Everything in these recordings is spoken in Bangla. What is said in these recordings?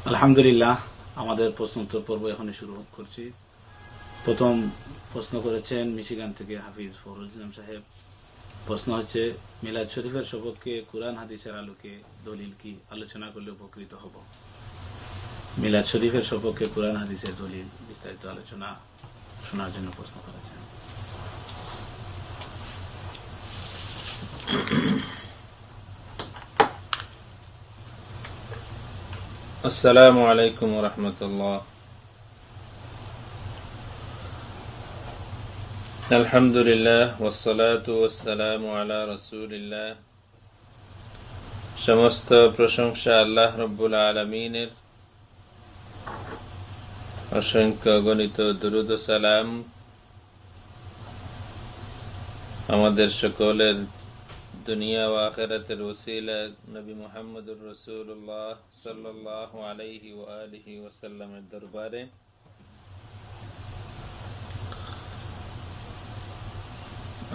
আলহামদুলিল্লাহ, আমাদের প্রশ্ন উত্তর পর্ব এখনই শুরু করছি। প্রথম প্রশ্ন করেছেন মিশিগান থেকে হাফিজ ফখরুল ইসলাম সাহেব। প্রশ্ন হচ্ছে, মিলাদ শরীফের সপক্ষে কোরআন হাদিসের আলোকে দলিল কি আলোচনা করলে উপকৃত হব। মিলাদ শরীফের সপক্ষে কোরআন হাদিসের দলিল বিস্তারিত আলোচনা শোনার জন্য প্রশ্ন করেছেন। আসসালামু আলাইকুম ওয়া রাহমাতুল্লাহ। আলহামদুলিল্লাহ ওয়াসসালাতু ওয়াসসালামু আলা রাসূলিল্লাহ। সমস্ত প্রশংসা আল্লাহ রাব্বুল আলামিনের, অসংখ্য গণিত দুরূদ ও সালাম আমাদের সকলের দুনিয়া ও আখিরাতের ওসিলা নবী মুহাম্মদুর রাসূলুল্লাহ সাল্লাল্লাহু আলাইহি ওয়া আলিহি ওয়াসাল্লামের দরবারে।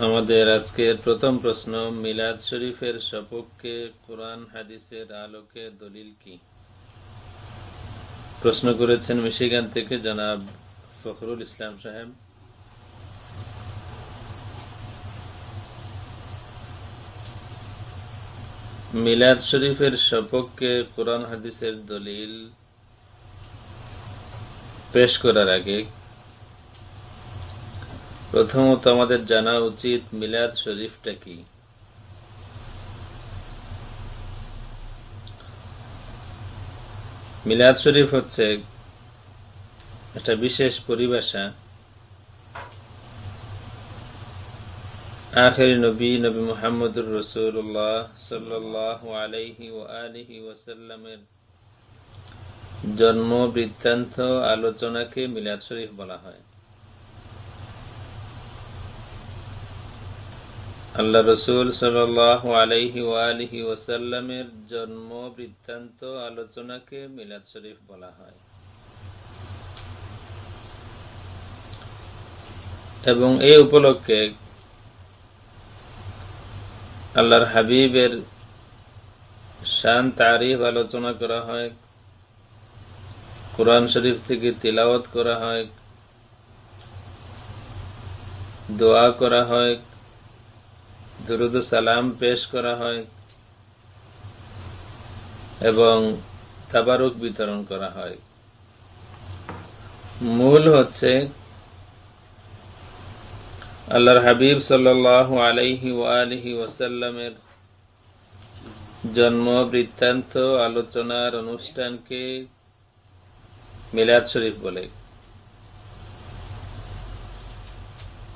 আমাদের আজকের প্রথম প্রশ্ন, মিলাদ শরীফের সপক্ষে কোরআন হাদিসের আলোকে দলিল কি? প্রশ্ন করেছেন মিশিগান থেকে জনাব ফখরুল ইসলাম সাহেব। মিলাদ শরীফের সপক্ষে কোরআন হাদিসের দলিল পেশ করার আগে প্রথমত আমাদের জানা উচিত মিলাদ শরীফটা কি। মিলাদ শরীফ হচ্ছে একটা বিশেষ পরিভাষা আখিরি নবী নবী মুহাম্মদুর রাসূলুল্লাহ সাল্লাল্লাহু আলাইহি ওয়া আলিহি ওয়াসাল্লামের জন্ম বৃত্তান্ত আলোচনাকে মিলাদ শরীফ বলা হয়। আল্লাহ রাসূল সাল্লাল্লাহু আলাইহি ওয়া আলিহি ওয়াসাল্লামের জন্ম বৃত্তান্ত আলোচনাকে মিলাদ শরীফ বলা হয়। এবং এই উপলক্ষে আল্লাহর হাবিবের শান তারিফ আলোচনা করা হয়, কোরআন শরীফ থেকে তিলাওয়াত করা হয়, দোয়া করা হয়, দুরূদ ও সালাম পেশ করা হয় এবং তাবারুক বিতরণ করা হয়। মূল হচ্ছে আল্লাহর হাবিব সাল্লাল্লাহু আলাইহি ওয়া আলিহি ওয়াসাল্লামের জন্ম বৃত্তান্ত আলোচনার অনুষ্ঠানকে মিলাদ শরীফ বলে।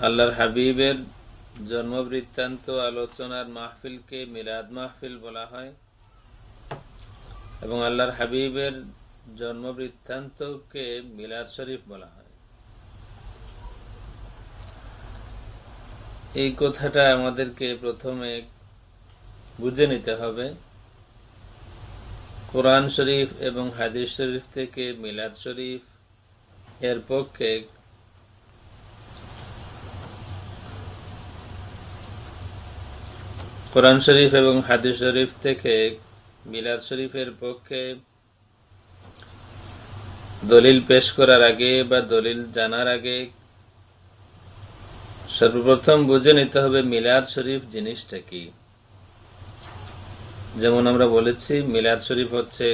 আল্লাহর হাবিবের জন্ম বৃত্তান্ত আলোচনার মাহফিলকে মিলাদ মাহফিল বলা হয় এবং আল্লাহর হাবিবের জন্ম বৃত্তান্তকে মিলাদ শরীফ বলা হয়। এই কথাটা আমাদেরকে প্রথমে বুঝে নিতে হবে। কোরআন শরীফ এবং হাদিস শরীফ থেকে মিলাদ শরীফ এর পক্ষে কোরআন শরীফ এবং হাদিস শরীফ থেকে মিলাদ শরীফের পক্ষে দলিল পেশ করার আগে বা দলিল জানার আগে সর্বপ্রথম বুঝে নিতে হবে মিলাদ শরীফ জিনিসটা কি। যেমন আমরা বলেছি, মিলাদ শরীফ হচ্ছে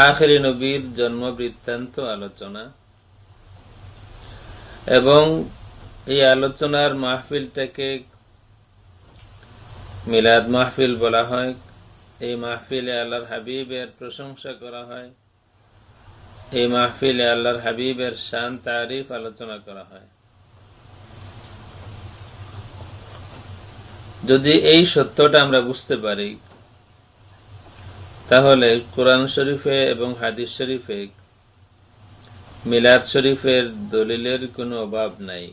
আখিরি নবীর জন্ম বৃত্তান্ত আলোচনা এবং এই আলোচনার মাহফিলটাকে মিলাদ মাহফিল বলা হয়। এই মাহফিলে আল্লাহর হাবিবের প্রশংসা করা হয়, এই মাহফিলে আল্লাহর হাবিবের শান তারিফ আলোচনা করা হয়। যদি এই সত্যটা আমরা বুঝতে পারি, তাহলে কোরআন শরীফে এবং হাদিস শরীফে মিলাদ শরীফের দলিলের কোনো অভাব নাই।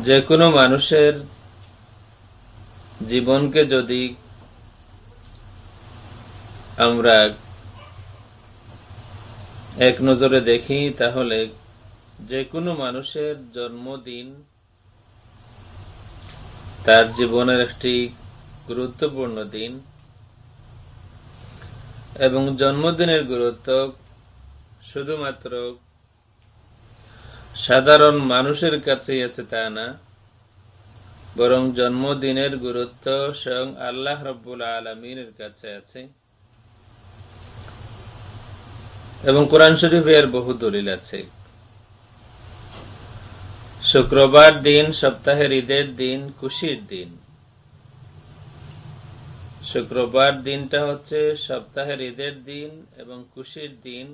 যে কোনো মানুষের জীবনকে যদি আমরা এক নজরে দেখি, তাহলে যে কোনো মানুষের জন্মদিন তার জীবনের একটি গুরুত্বপূর্ণ দিন এবং জন্মদিনের গুরুত্ব শুধুমাত্র সাধারণ মানুষের কাছেই আছে তা না, বরং জন্মদিনের গুরুত্ব স্বয়ং আল্লাহ রাব্বুল আলামিনের কাছে আছে এবং কোরআন শরীফে এর বহু দলিল আছে। শুক্রবার দিন সপ্তাহের ঈদের দিন, খুশির দিন। শুক্রবার দিনটা হচ্ছে সপ্তাহের ঈদের দিন এবং খুশির দিন।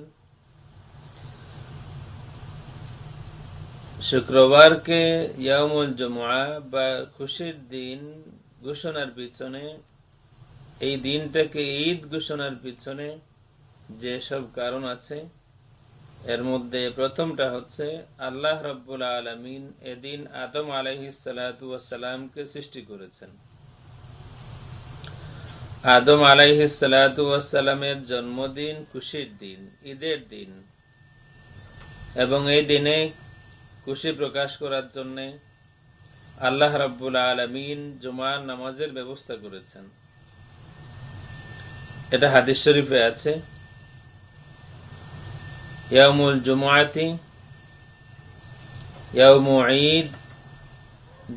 শুক্রবারকে ইয়াউমুল জুমআ বা খুশির দিন ঘোষণার পিছনে, এই দিনটাকে ঈদ ঘোষণার পিছনে যে সব কারণ আছে, এর মধ্যে প্রথমটা হচ্ছে আল্লাহ রাব্বুল আলামিন এদিন আদম আলাইহিস সালাতু ওয়াস সালামকে সৃষ্টি করেছেন। আদম আলাইহিস সালাতু ওয়াস সালামের জন্মদিন খুশির দিন, ঈদের দিন, এবং এই দিনে খুশি প্রকাশ করার জন্য আল্লাহ রাব্বুল আলামিন জুমার নামাজের ব্যবস্থা করেছেন। এটা হাদিস শরীফে আছে, ইয়াউমুল জুমআতি ইয়াউমু ঈদ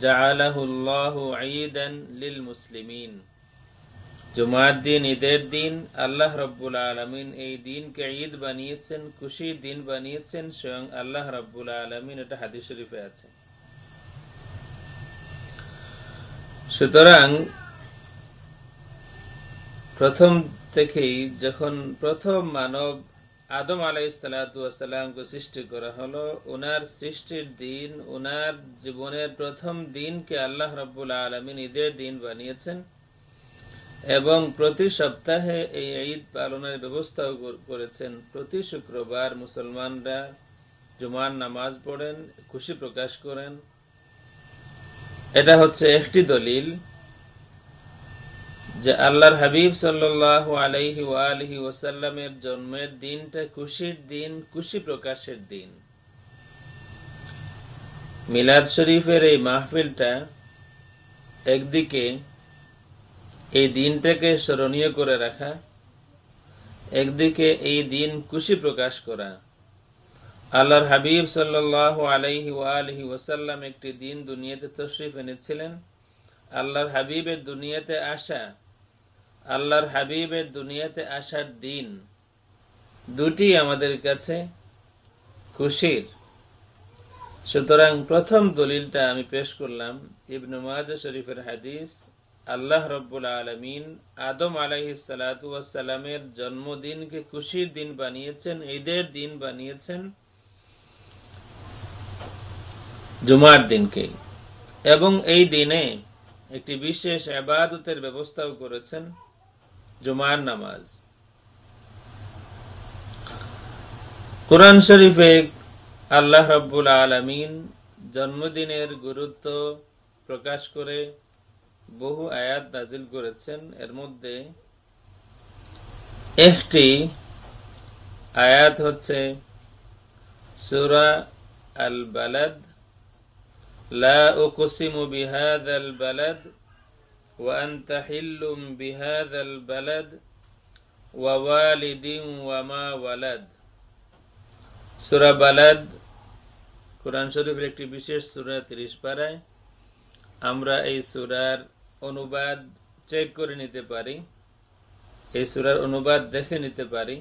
জাআলাহুল্লাহু ঈদান লিল মুসলিমিন। জুমার দিন ঈদের দিন, আল্লাহ রাব্বুল আলামিন এই দিনকে ঈদ বানিয়েছেন, খুশির দিন বানিয়েছেন স্বয়ং আল্লাহ রাব্বুল আলামিন। এটা হাদিস শরীফে আছে। সুতরাং প্রথম থেকেই যখন প্রথম মানব আদম আলাইহিস সালাতু ওয়াস সালামকে সৃষ্টি করা হলো, ওনার সৃষ্টির দিন, ওনার জীবনের প্রথম দিনকে আল্লাহ রাব্বুল আলামিন ঈদের দিন বানিয়েছেন এবং প্রতি সপ্তাহে এই ঈদ পালনের ব্যবস্থাও করেছেন। প্রতি শুক্রবার মুসলমানরা জুমার নামাজ পড়েন, খুশি প্রকাশ করেন। এটা হচ্ছে একটি দলিল যে আল্লাহর হাবিব সাল্লাল্লাহু আলাইহি ওয়া আলিহি ওয়াসাল্লামের জন্মের দিনটা খুশির দিন, খুশি প্রকাশের দিন। মিলাদ শরীফের এই মাহফিলটা একদিকে এই দিনটাকে স্মরণীয় করে রাখা, একদিকে এই দিন খুশি প্রকাশ করা। আল্লাহর হাবিব সাল্লাল্লাহু আলাইহি ওয়া আলিহি ওয়াসাল্লাম একটি দিন দুনিয়াতে তশরিফ এনেছিলেন। আল্লাহর হাবিবের দুনিয়াতে আসা, আল্লাহর হাবিবের দুনিয়াতে আসার দিন দুটি আমাদের কাছে খুশির। সুতরাং প্রথম দলিলটা আমি পেশ করলাম ইবনে মাজাহ শরীফের হাদিস, আল্লাহ রাব্বুল আলামিন আদম আলাইহিস সালাতু ওয়াস সালামের জন্মদিনকে খুশির দিন বানিয়েছেন, ঈদের দিন বানিয়েছেন জুমার দিনকে, এবং এই দিনে একটি বিশেষ ইবাদতের ব্যবস্থাও করেছেন, জুমার নামাজ। কোরআন শরীফে আল্লাহ রাব্বুল আলামিন জন্মদিনের গুরুত্ব প্রকাশ করে বহু আয়াত নাযিল করেছেন। এর মধ্যে একটি আয়াত হচ্ছে সূরা আল বালাদ, লা উকসিমু বিহাযাল বালাদ ওয়া আনতা হিল্লুম বিহাযাল বালাদ ওয়া ওয়ালিদিন ওয়া মা ওয়ালাদ। সূরা বালাদ কোরআন শরীফের একটি বিশেষ সূরা, 30 পারায়। আমরা এই সূরার অনুবাদ চেক করে নিতে পারি, এই সূরার অনুবাদ দেখে নিতে পারি।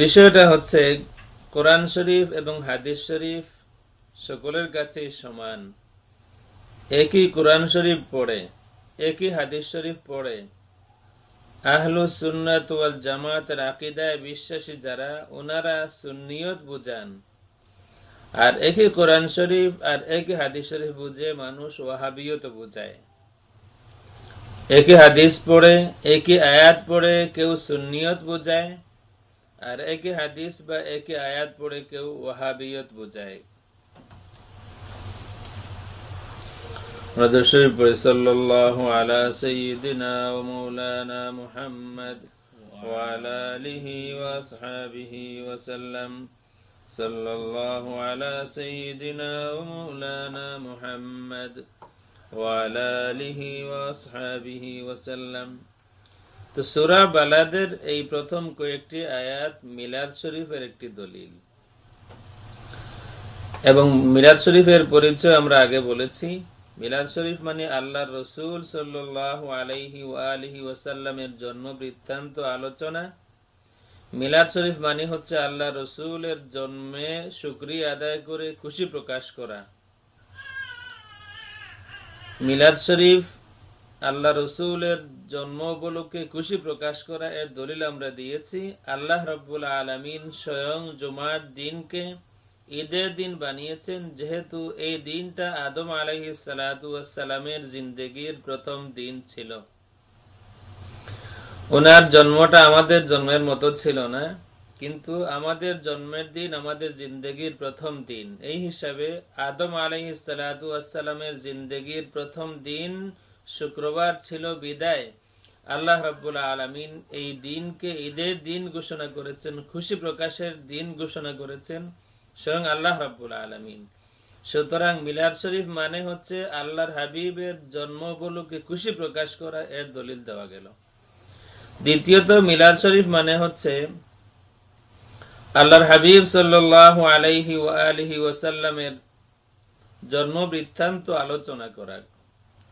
বিষয়টা হচ্ছে কোরআন শরীফ এবং হাদিস শরীফ সকলের কাছেই সমান। একই কোরআন শরীফ পড়ে, একই হাদিস শরীফ পড়ে আহলুস সুন্নাত ওয়াল জামাতের আকীদায় বিশ্বাসী যারা, ওনারা সুন্নিয়ত বুঝান। আর একই কোরআন শরীফ আর একই হাদিস শরীফ বুঝে মানুষ ওয়াহাবিয়ত বুঝায়। একই হাদিস পড়ে, একই আয়াত পড়ে কেউ সুন্নিয়ত বুঝায়, আর একই হাদিস বা একই আয়াত পড়ে কেউ ওয়াহাবিয়ত বুঝায়। রদুল শরীফ পড়ে সাল্লাল্লাহু আলা সাইয়্যিদিনা ওয়া মাওলানা মুহাম্মদ ওয়া আলা আলিহি ওয়া আসহাবিহি ওয়া সাল্লাম। সাল্লাল্লাহু আলা সাইয়্যিদিনা ওয়া মাওলানা মুহাম্মদ ওয়া আলা আলিহি ওয়া আসহাবিহি ওয়া সাল্লাম। তো সূরা বালাদের এই প্রথম কয়েকটি আয়াত মিলাদ শরীফের একটি দলিল, এবং মিলাদ শরীফের পরিচয় আমরা আগে বলেছি। মিলাদ শরীফ মানে আল্লাহর রাসূল সাল্লাল্লাহু আলাইহি ওয়া আলিহি ওয়াসাল্লামের জন্ম বৃত্তান্ত আলোচনা। মিলাদ শরীফ মানে হচ্ছে আল্লাহ রাসূলের জন্মে শুকরিয়া আদায় করে খুশি প্রকাশ করা। মিলাদ শরীফ আল্লাহ রাসূলের জন্ম উপলক্ষে খুশি প্রকাশ করা, এর দলিল আমরা দিয়েছি। আল্লাহ রাব্বুল আলামিন স্বয়ং জুমার দিনকে ঈদের দিন বানিয়েছেন, যেহেতু এই দিনটা আদম আলাইহিস সালাতু ওয়াস সালামের জিন্দেগির প্রথম দিন ছিল। ওনার জন্মটা আমাদের জন্মের মতো ছিল না, কিন্তু আমাদের জন্মের দিন আমাদের জিন্দেগির প্রথম দিন। এই হিসাবে আদম আলাইহিস সালাতু ওয়াস সালামের জিন্দেগির প্রথম দিন শুক্রবার ছিল বিদায় আল্লাহ রাব্বুল আলামিন এই দিনকে ঈদের দিন ঘোষণা করেছেন, খুশি প্রকাশের দিন ঘোষণা করেছেন স্বয়ং আল্লাহ রাব্বুল আলামিন। সুতরাং মিলাদ শরীফ মানে হচ্ছে আল্লাহর হাবিবের জন্ম উপলক্ষে খুশি প্রকাশ করা, এর দলিল দেওয়া গেল। দ্বিতীয়ত, মিলাদ শরীফ মানে হচ্ছে আল্লাহর হাবিব সাল্লাল্লাহু আলাইহি ওয়া আলিহি ওয়াসাল্লামের জন্ম বৃত্তান্ত আলোচনা করা।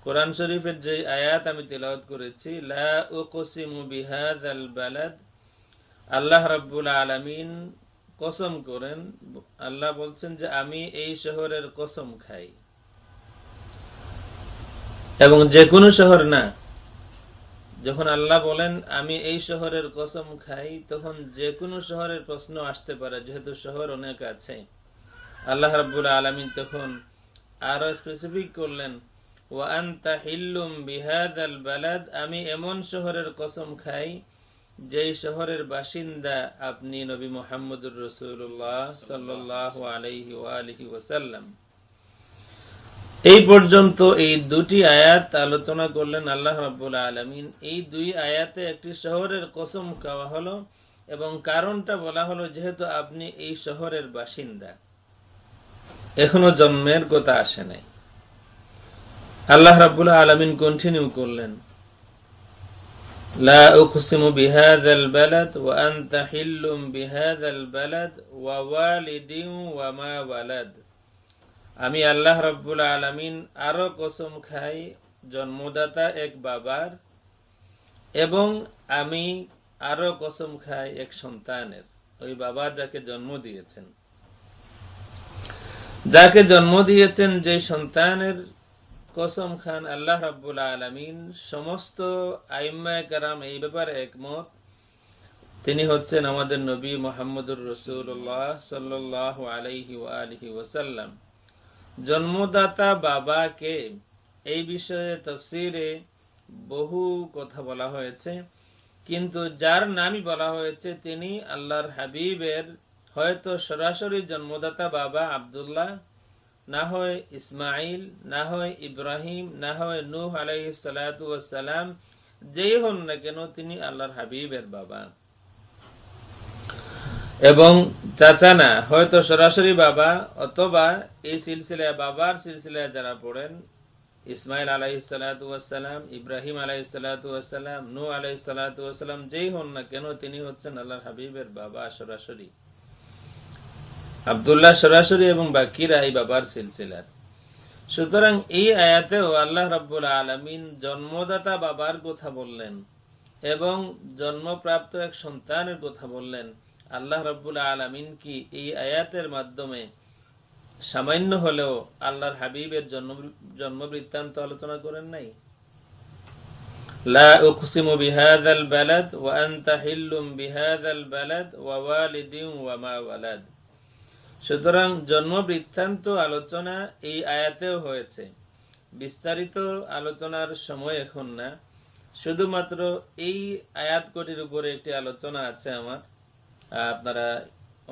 কোরআন শরীফের যে আয়াত আমি তেলাওয়াত করেছি, লা উকসিমু বিহাযাল বালাদ, আল্লাহ রাব্বুল আলামিন কসম করেন, আল্লাহ বলছেন যে আমি এই শহরের কসম খাই, এবং যে কোনো শহর না। যখন আল্লাহ বলেন আমি এই শহরের কসম খাই, তখন যে কোনো শহরের প্রশ্ন আসতে পারে, যেহেতু শহর অনেক আছে। আল্লাহ রাব্বুল আলামিন তখন আরো স্পেসিফিক করলেন, ওয়া আনতা হিল্লুম বিহাযাল বালাদ, আমি এমন শহরের কসম খাই যেই শহরের বাসিন্দা আপনি নবী মুহাম্মদুর রাসূলুল্লাহ সাল্লাল্লাহু আলাইহি ওয়া আলিহি ওয়াসাল্লাম। এই পর্যন্ত এই দুটি আয়াত আলোচনা করলেন আল্লাহ রাব্বুল আলামিন। এই দুই আয়াতে একটি শহরের কসম খাওয়া হলো, এবং কারণটা বলা হলো যেহেতু আপনি এই শহরের বাসিন্দা, এখনো জন্মের কথা আসে নাই। আল্লাহ রাব্বুল আলামিন কন্টিনিউ করলেন, লা উকসিমু বিহাযাল বালাদ ওয়া আনতা হিল্লুম বিহাযাল বালাদ ওয়া ওয়ালিদিন ওয়া মা ওয়ালাদ। আমি আল্লাহ রাব্বুল আলামিন আরো কসম খাই জন্মদাতা এক বাবার, এবং আমি আরো কসম খাই এক সন্তানের, ওই বাবা যাকে জন্ম দিয়েছেন। যাকে জন্ম দিয়েছেন যে সন্তানের কসম খান আল্লাহ রাব্বুল আলামিন। সমস্ত আইম্মায়ে কেরাম এই ব্যাপারে একমত। তিনি হচ্ছেন আমাদের নবী মুহাম্মদুর রাসূলুল্লাহ সাল্লাল্লাহু আলাইহি ওয়া আলিহি ওয়াসাল্লাম। জন্মদাতা বাবাকে এই বিষয়ে তাফসীরে বহু কথা বলা হয়েছে, কিন্তু যার নামই বলা হয়েছে তিনি আল্লাহর হাবিবের হয়তো সরাসরি জন্মদাতা বাবা আব্দুল্লাহ, না হয় ইসমাইল, না হয় ইব্রাহিম, না হয় নূহ আলাইহিস সালাতু ওয়াস সালাম, যেই হন না কেন তিনি আল্লাহর হাবিবের বাবা। এবং চাচা না, হয়তো সরাসরি বাবা, অথবা এই সিলসিলায় বাবার সিলসিলায় যারা পড়েন, ইসমাইল আলাইহিস সালাতু ওয়াস সালাম, ইব্রাহিম আলাইহিস সালাতু ওয়াস সালাম, নূহ আলাইহিস সালাতু ওয়াস সালাম, যেই হন না কেন তিনি হচ্ছেন আল্লাহর হাবিবের বাবা সরাসরি। আব্দুল্লাহ সরাসরি এবং বাকিরা এই বাবার সিলসিলার। সুতরাং এই আয়াতেও আল্লাহ রাব্বুল আলামিন জন্মদাতা বাবার কথা বললেন এবং জন্মপ্রাপ্ত এক সন্তানের কথা বললেন। আল্লাহ রাব্বুল আলামিন কি এই আয়াতের মাধ্যমে সামান্য হলেও আল্লাহর হাবিবের জন্ম বৃত্তান্ত আলোচনা করেন নাই? লা উকসিমু বিহাযাল বালাদ ওয়া আনতা হিল্লুম বিহাযাল বালাদ ওয়া ওয়ালিদিন ওয়া মা ওয়ালাদ। সুতরাং জন্ম বৃত্তান্ত আলোচনা এই আয়াতেও হয়েছে। বিস্তারিত আলোচনার সময় এখন না, শুধুমাত্র এই আয়াত কটির উপরে একটি আলোচনা আছে আমার, আপনারা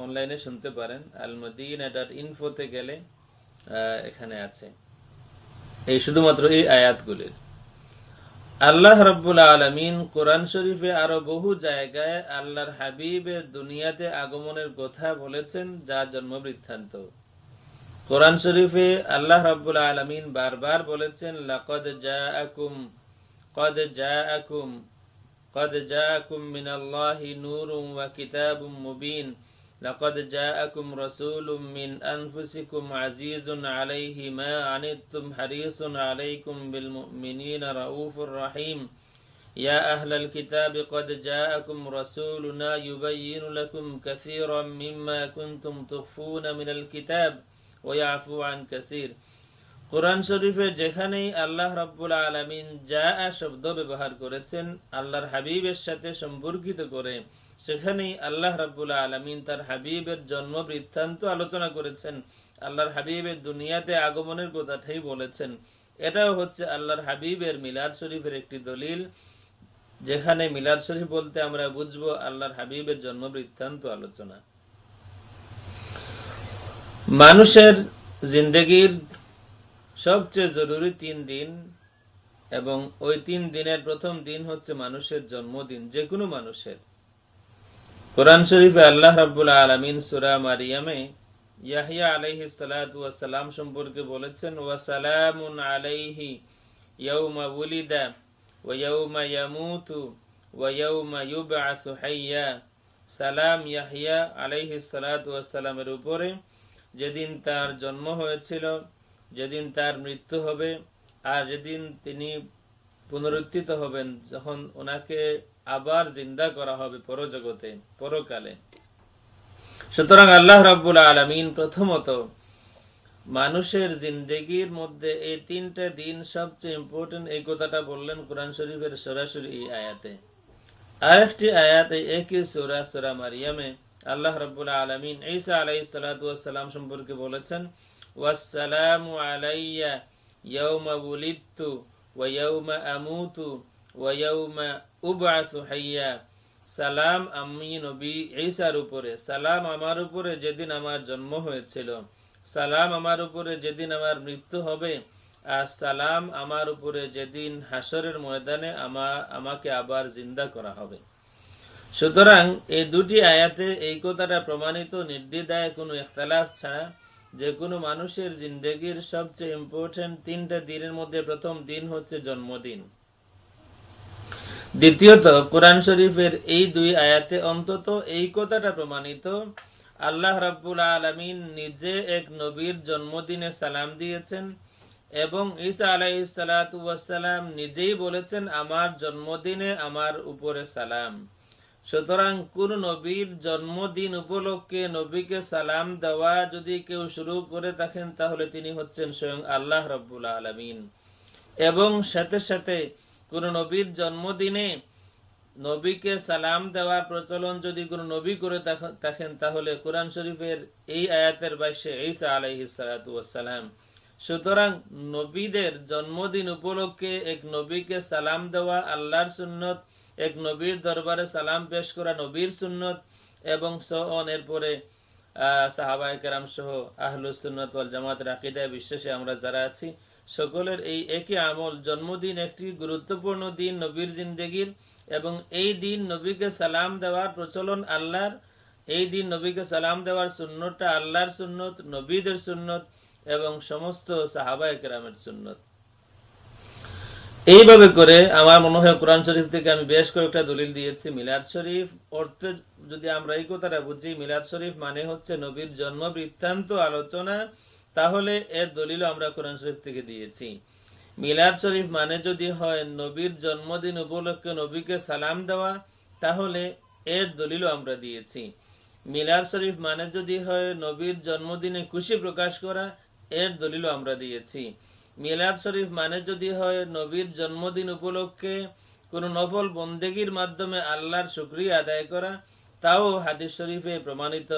অনলাইনে শুনতে পারেন, almadina.info তে গেলে এখানে আছে এই শুধুমাত্র এই আয়াতগুলির। আল্লাহ রাব্বুল আলামিন কোরআন শরীফে আরো বহু জায়গায় আল্লাহর হাবিবের দুনিয়াতে আগমনের কথা বলেছেন, যা জন্ম বৃত্তান্ত। কোরআন শরীফে আল্লাহ রাব্বুল আলামিন বারবার বলেছেন, قد جاءكم من الله نور وكتاب مبين لقد جاءكم رسول من أنفسكم عزيز عليه ما عنتم حريص عليكم بالمؤمنين رؤوف رحيم يا أهل الكتاب قد جاءكم رسولنا يبين لكم كثيرا مما كنتم تخفون من الكتاب ويعفو عن كثير। কোরআন শরীফে যেখানেই আল্লাহ রাব্বুল আলামিন যা শব্দ ব্যবহার করেছেন আল্লাহর হাবিবের সাথে সম্পর্কিত করে, সেখানেই আল্লাহ রাব্বুল আলামিন তার হাবিবের জন্ম বৃত্তান্ত আলোচনা করেছেন, আল্লাহর হাবিবের দুনিয়াতে আগমনের কথাটাই বলেছেন। এটাও হচ্ছে আল্লাহর হাবিবের মিলাদ শরীফের একটি দলিল, যেখানে মিলাদ শরীফ বলতে আমরা বুঝবো আল্লাহর হাবিবের জন্ম বৃত্তান্ত আলোচনা। মানুষের জিন্দেগির সবচেয়ে জরুরি 3 দিন, এবং ওই 3 দিনের প্রথম দিন হচ্ছে মানুষের জন্মদিন, যে কোনো মানুষের। কোরআন শরীফে আল্লাহ রাব্বুল আলামিন সূরা মারিয়ামে ইয়াহইয়া আলাইহিস সালাতু ওয়াস সালাম সম্পর্কে বলেছেন, ওয়া সালামুন আলাইহি ইয়াউমা উলিদা ওয়া ইয়াউমা ইয়ামুতু ওয়া ইয়াউমা ইউবআসু হাইয়া। সালাম ইয়াহইয়া আলাইহিস সালাতু ওয়াস সালামের উপরে, যেদিন তার জন্ম হয়েছিল, যেদিন তার মৃত্যু হবে, আর যেদিন তিনি পুনরুত্থিত হবেন, যখন ওনাকে আবার জিন্দা করা হবে পরজগতে, পরকালে। সুতরাং আল্লাহ রাব্বুল আলামিন প্রথমত মানুষের জিন্দেগির মধ্যে এই 3টা দিন সবচেয়ে ইম্পর্টেন্ট, এই কথাটা বললেন কোরআন শরীফের সরাসরি এই আয়াতে। আরেকটি আয়াতে একই সূরা, সূরা মারিয়ামে আল্লাহ রাব্বুল আলামিন ঈসা আলাইহিস সালাতু ওয়াস সালাম সম্পর্কে বলেছেন, ওয়াসসালামু আলাইয়া ইয়াউমা উলিদতু ওয়া ইয়াউমা আমুতু ওয়া ইয়াউমা উবআসু হাইয়া। সালাম আমি নবী ঈসার উপরে, সালাম আমার উপরে যেদিন আমার জন্ম হয়েছিল, সালাম আমার উপরে যেদিন আমার মৃত্যু হবে, আর সালাম আমার উপরে যেদিন হাসরের ময়দানে আমাকে আবার জিন্দা করা হবে। সুতরাং এই দুটি আয়াতে এই কথাটা প্রমাণিত নির্দ্বিধায়, কোনো ইখতিলাফ ছাড়া, যে কোনো মানুষের জিন্দেগির সবচেয়ে ইম্পর্টেন্ট 3টা দিনের মধ্যে প্রথম দিন হচ্ছে জন্মদিন। দ্বিতীয়ত, কোরআন শরীফের এই 2 আয়াতে অন্তত এই কথাটা প্রমাণিত, আল্লাহ রাব্বুল আলামিন নিজে এক নবীর জন্মদিনে সালাম দিয়েছেন, এবং ঈসা আলাইহিস সালাতু ওয়াস সালাম নিজেই বলেছেন, আমার জন্মদিনে আমার উপরে সালাম। সুতরাং কোন নবীর জন্মদিন উপলক্ষে নবীকে সালাম দেওয়া যদি কেউ শুরু করে থাকেন, তাহলে তিনি হচ্ছেন স্বয়ং আল্লাহ রাব্বুল আলামিন। এবং সাথে সাথে কোন নবীর জন্মদিনে নবীকে সালাম দেওয়ার প্রচলন যদি কোন নবী করে থাকেন, তাহলে কোরআন শরীফের এই আয়াতের ভাষ্যে ঈসা আলাইহিস সালাতু ওয়াস সালাম। সুতরাং নবীদের জন্মদিন উপলক্ষে এক নবীকে সালাম দেওয়া আল্লাহর সুন্নত, এক নবীর দরবারে সালাম পেশ করা নবীর সুন্নত, এবং এরপরে সাহাবায়ে কেরাম সহ আহলুস সুন্নাত ওয়াল জামাতের আকীদায় বিশ্বাসী আমরা যারা আছি, সকলের এই একই আমল। জন্মদিন একটি গুরুত্বপূর্ণ দিন নবীর জিন্দেগির, এবং এই দিন নবীকে সালাম দেওয়ার প্রচলন আল্লাহর, এই দিন নবীকে সালাম দেওয়ার সুন্নতটা আল্লাহর সুন্নত, নবীদের সুন্নত, এবং সমস্ত সাহাবায়ে কেরামের সুন্নত। এইভাবে করে আমার মনে হয় কোরআন শরীফ থেকে আমি বেশ কয়েকটা দলিল দিয়েছি। মিলাদ শরীফ অর্থে যদি আমরা এই কথাটা বুঝি, মিলাদ শরীফ মানে হচ্ছে নবীর জন্ম বৃত্তান্ত আলোচনা, তাহলে এর দলিল আমরা কোরআন শরীফ থেকে দিয়েছি। মিলাদ শরীফ মানে যদি হয় নবীর জন্মদিন উপলক্ষে নবীকে সালাম দেওয়া, তাহলে এর দলিলও আমরা দিয়েছি। মিলাদ শরীফ মানে যদি হয় নবীর জন্মদিনে খুশি প্রকাশ করা, এর দলিলও আমরা দিয়েছি। মিলাদ শরীফ মানে যদি হয় নবীর জন্মদিন উপলক্ষে কোন নফল বন্দেগীর মাধ্যমে আল্লাহর শুকরিয়া আদায় করা, তাও হাদিস শরীফে প্রমাণিত।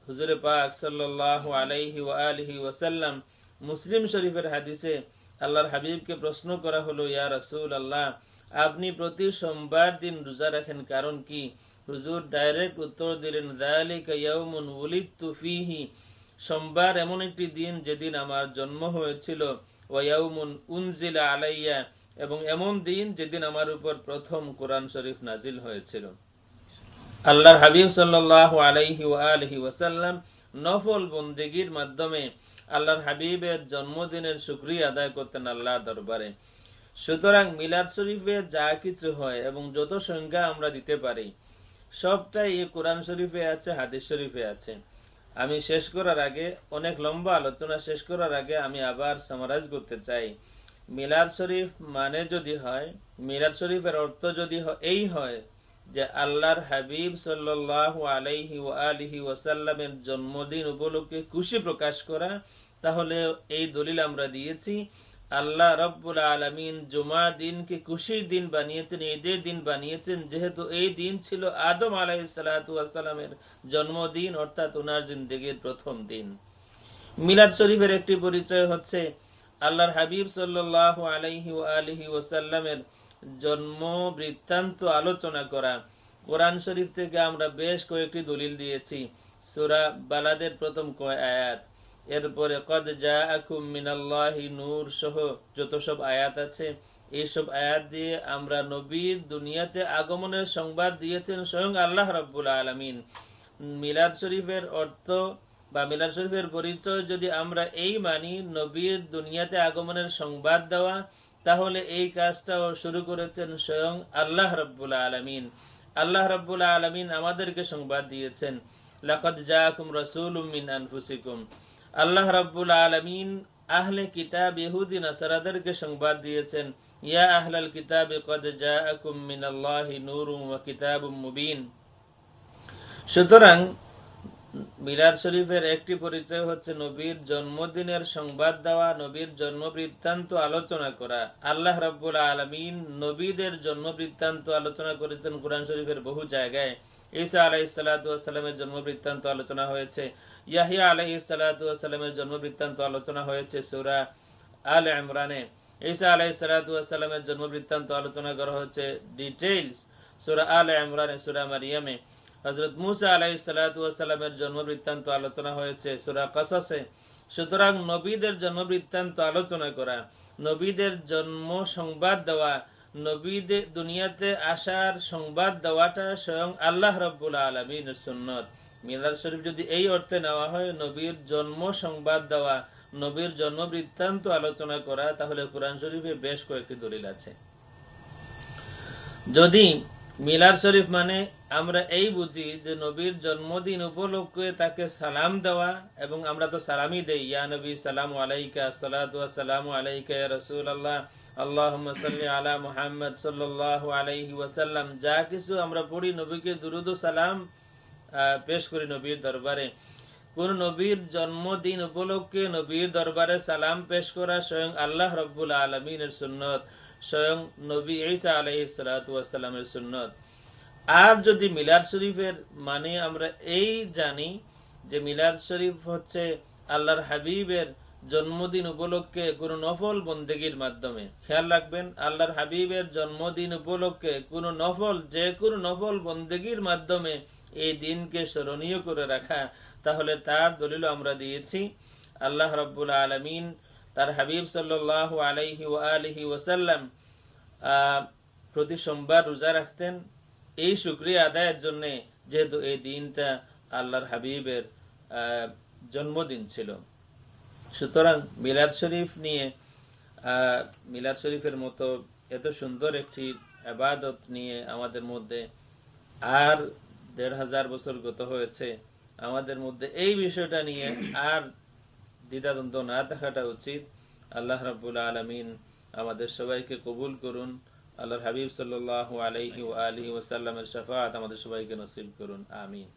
হুজুরে পাক সাল্লাল্লাহু আলাইহি ওয়া আলিহি ওয়াসাল্লাম মুসলিম শরীফের হাদিসে আল্লাহর হাবিবকে প্রশ্ন করা হলো, ইয়া রাসূলুল্লাহ, আপনি প্রতি সোমবার দিন রোজা রাখেন, কারণ কি? হুজুর ডাইরেক্ট উত্তর দিলেন, যালিকা ইয়াউমুন উলিদতু ফীহি, সোমবার এমন একটি দিন যেদিন আমার জন্ম হয়েছিল, ওয়া ইয়াউমুন উনজিলা আলাইয়া, এবং এমন দিন যেদিন আমার উপর প্রথম কোরআন শরীফ নাজিল হয়েছিল। আল্লাহর হাবিব সাল্লাল্লাহু আলাইহি ওয়া আলিহি ওয়াসাল্লাম নফল বন্দেগীর মাধ্যমে আল্লাহর হাবিবের জন্মদিনের শুকরিয়া আদায় করতেন আল্লাহর দরবারে। সুতরাং মিলাদ শরীফে যা কিছু হয় এবং যত সংখ্যা আমরা দিতে পারি সবটাই এই কোরআন শরীফে আছে, হাদিস শরীফে আছে। আমি শেষ করার আগে, অনেক লম্বা আলোচনা শেষ করার আগে আমি আবার সামারাইজ করতে চাই। মিলাদ শরীফ মানে যদি হয়, মিলাদ শরীফের অর্থ যদি এই হয় যে আল্লাহর হাবিব সাল্লাল্লাহু আলাইহি ওয়া আলিহি ওয়াসাল্লামের জন্মদিন উপলক্ষে খুশি প্রকাশ করা, তাহলে এই দলিল আমরা দিয়েছি। আল্লাহ রাব্বুল আলামিন জুমা দিনকে খুশির দিন বানিয়েছেন, ঈদের দিন বানিয়েছেন, যেহেতু এই দিন ছিল আদম আলাইহিস সালাতু ওয়াস সালামের জন্মদিন, অর্থাৎ ওনার জিন্দেগীর প্রথম দিন। মিলাদ শরীফের একটি পরিচয় হচ্ছে আল্লাহর হাবিব সাল্লাল্লাহু আলাইহি ওয়া আলিহি ওয়াসাল্লামের জন্ম বৃত্তান্ত আলোচনা করা। কোরআন শরীফ থেকে আমরা বেশ কয়েকটি দলিল দিয়েছি। সূরা বালাদের প্রথম কয় আয়াত, এরপরে কদ জাআকুম মিনাল্লাহি নূর সহ যত সব আয়াত আছে, এইসব আয়াত দিয়ে আমরা নবীর দুনিয়াতে আগমনের সংবাদ দিয়েছেন স্বয়ং আল্লাহ রাব্বুল আলামিন। মিলাদ শরীফের অর্থ বা মিলাদ শরীফের পরিচয় যদি আমরা এই মানি, নবীর দুনিয়াতে আগমনের সংবাদ দেওয়া, তাহলে এই কাজটাও শুরু করেছেন স্বয়ং আল্লাহ রাব্বুল আলামিন। আল্লাহ রাব্বুল আলামিন আমাদেরকে সংবাদ দিয়েছেন, লাকাদ জাআকুম রাসূলুম মিন আনফুসিকুম। আল্লাহ রাব্বুল আলামিন আহলে কিতাব ইহুদি নাসারাদেরকে সংবাদ দিয়েছেন, ইয়া আহলাল কিতাবি কদ জাআকুম মিনাল্লাহি নূরুন ওয়া কিতাবুম মুবিন। সুতরাং মিলাদ শরীফের একটি পরিচয় হচ্ছে নবীর জন্মদিনের সংবাদ দেওয়া, নবীর জন্ম বৃত্তান্ত আলোচনা করা। আল্লাহ রাব্বুল আলামিন নবীদের জন্ম বৃত্তান্ত আলোচনা করেছেন কোরআন শরীফের বহু জায়গায়। ঈসা আলাইহিস সালাতু ওয়াস সালামের জন্ম বৃত্তান্ত আলোচনা হয়েছে, ইয়াহইয়া আলাইহিস সালাতু ওয়াস সালামের জন্ম বৃত্তান্ত আলোচনা হয়েছে সূরা আলে ইমরানে। ঈসা আলাইহিস সালাতু ওয়াস সালামের জন্ম বৃত্তান্ত আলোচনা করা হয়েছে ডিটেইলস সূরা আলে ইমরানে, সূরা মারিয়ামে। হযরত মুসা আলাইহিস সালাতু ওয়াস সালামের জন্ম বৃত্তান্ত আলোচনা হয়েছে সূরা কাসাসে। সুতরাং নবীদের জন্ম বৃত্তান্ত আলোচনা করা, নবীদের জন্ম সংবাদ দেওয়া, নবীদের দুনিয়াতে আসার সংবাদ দেওয়াটা স্বয়ং আল্লাহ রাব্বুল আলামিনের সুন্নাত। মিলাদ শরীফ যদি এই অর্থে নেওয়া হয়, নবীর জন্ম সংবাদ দেওয়া, নবীর জন্ম বৃত্তান্ত আলোচনা করা, তাহলে কোরআন শরীফে বেশ কয়েকটি দলিল আছে। যদি মিলাদ শরীফ মানে আমরা এই বুঝি যে নবীর জন্মদিন উপলক্ষে তাকে সালাম দেওয়া, এবং আমরা তো সালামই দেই, ইয়া নবী সালামু আলাইকা, আসসালাতু ওয়াসসালামু আলাইকা ইয়া রাসূলুল্লাহ, আল্লাহুম্মা সাল্লি আলা মুহাম্মদ সাল্লাল্লাহু আলাইহি ওয়াসাল্লাম, যা কিছু আমরা পড়ি নবীকে দুরূদ ও সালাম পেশ করি নবীর দরবারে। কোন নবীর জন্মদিন উপলক্ষে নবীর দরবারে সালাম পেশ করা স্বয়ং আল্লাহ রাব্বুল আলামিনের সুন্নাত, স্বয়ং নবী ঈসা আলাইহিস সালাতু ওয়াস সালামের সুন্নাত। আর যদি মিলাদ শরীফের মানে আমরা এই জানি যে মিলাদ শরীফ হচ্ছে আল্লাহর হাবিবের জন্মদিন উপলক্ষে কোন নফল বন্দেগীর মাধ্যমে, খেয়াল রাখবেন, আল্লাহর হাবিবের জন্মদিন উপলক্ষে কোন নফল, যে কোন নফল বন্দেগীর মাধ্যমে এই দিনকে স্মরণীয় করে রাখা, তাহলে তার দলিল আমরা দিয়েছি। আল্লাহ রাব্বুল আলামিন তার হাবিব সাল্লাল্লাহু আলাইহি ওয়া আলিহি ওয়াসাল্লাম প্রতি সোমবার রোজা রাখতেন এই শুকরিয়া আদায়ের জন্য, যেহেতু এই দিনটা আল্লাহর হাবিবের জন্মদিন ছিল। সুতরাং মিলাদ শরীফ নিয়ে, মিলাদ শরীফের মতো এত সুন্দর একটি ইবাদত নিয়ে আমাদের মধ্যে আর ১৫০০ বছর গত হয়েছে, আমাদের মধ্যে এই বিষয়টা নিয়ে আর দ্বিধাদ্বন্দ্ব না থাকাটা উচিত। আল্লাহ রাব্বুল আলামিন আমাদের সবাইকে কবুল করুন। আল্লাহর হাবিব সাল্লাল্লাহু আলাইহি ওয়া আলিহি ওয়াসাল্লামের শাফাআত আমাদের সবাইকে নসিব করুন, আমিন।